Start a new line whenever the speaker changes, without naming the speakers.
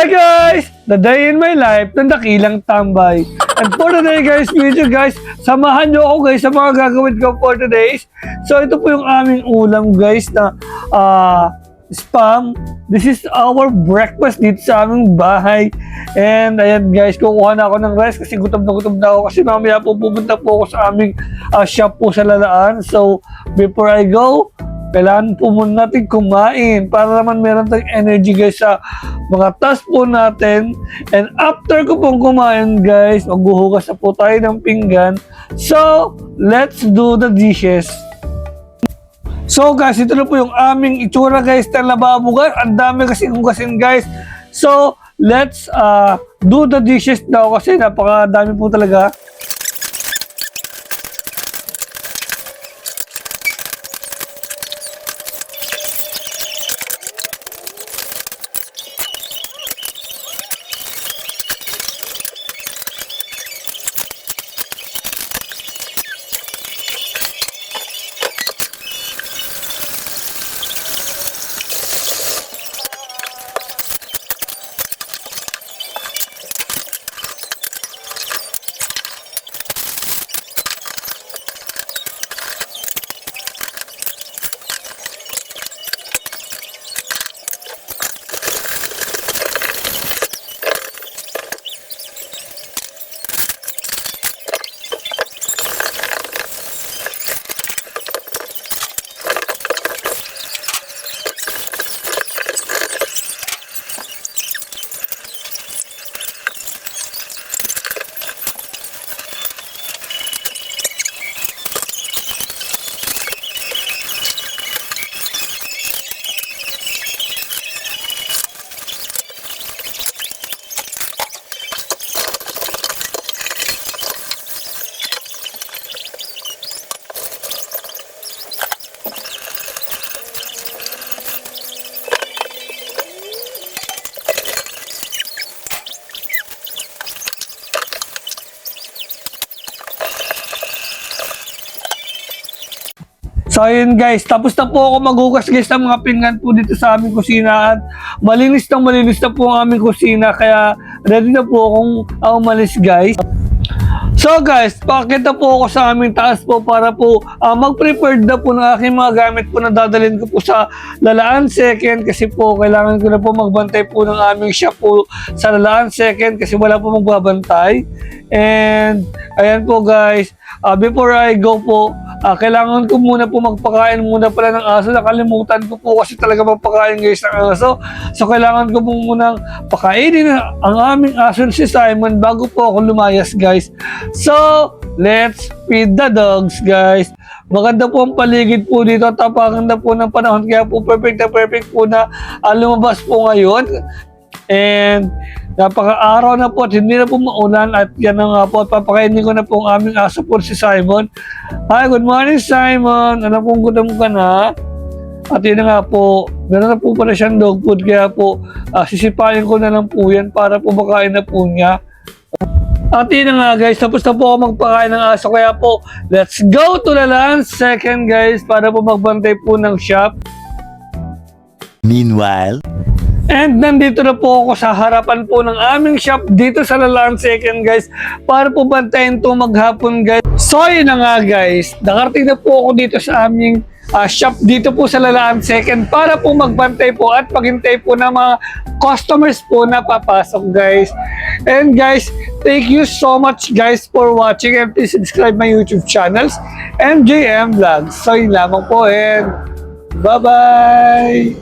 Hi guys! The day in my life ng dakilang tambay. And for today guys, video guys, samahan nyo ako guys sa mga gagawin ko for today. So ito po yung aming ulam guys na spam. This is our breakfast dito sa aming bahay. And ayan guys, kukuha na ako ng rice kasi gutom na ako kasi mamaya po pupunta po ako sa aming shop po sa Lalaan. So before I go, kailangan po muna natin kumain para naman meron tayong energy guys sa mga task po natin. And after ko pong kumain guys, maghuhugas na po tayo ng pinggan. So, let's do the dishes. So guys, ito na po yung aming itsura guys ng lababo guys. Ang dami kasi hugasin guys. So, let's do the dishes daw kasi napakadami po talaga. So ayun guys, tapos na po ako maghugas guys ng mga pinggan po dito sa aming kusina at malinis na po ang aming kusina kaya ready na po akong umalis guys. So guys, pakit na po ako sa aming taas po para po mag-prepared na po ng aking mga gamit po na dadalhin ko po sa Lalaan Second kasi po kailangan ko na po magbantay po ng aming shop po sa Lalaan Second kasi wala po magbabantay. And ayan po guys, before I go po, kailangan ko muna po magpakain muna pala ng aso. Nakalimutan ko po kasi talaga magpakain guys ng aso. So kailangan ko po munang pakainin ang aming aso si Simon bago po ako lumayas guys. So let's feed the dogs guys. Maganda po ang paligid po dito at napakaganda po ng panahon kaya po perfect po na lumabas po ngayon. And napaka-araw na po at hindi na po maulan at yan na nga po at papakainin ko na po ang aming aso po si Simon. Hi, good morning Simon! Alam kong gutom ka na. At yun na nga po, meron na po pala siyang dog food kaya po sisipain ko na lang po yan para po makain na po niya. At yun na nga guys, tapos na po ako magpakain ng aso kaya po let's go to Lalaan Second guys para po magbantay po ng shop.
Meanwhile,
and nandito na po ako sa harapan po ng aming shop dito sa Lalaan Second guys para po bantayan to maghapon guys. So yun na nga guys, nakarating na po ako dito sa aming shop dito po sa Lalaan Second para po magbantay po at paghintay po ng mga customers po na papasok guys. And guys, thank you so much guys for watching and please subscribe my YouTube channels MJM Vlogs. So yun lamang po and bye bye!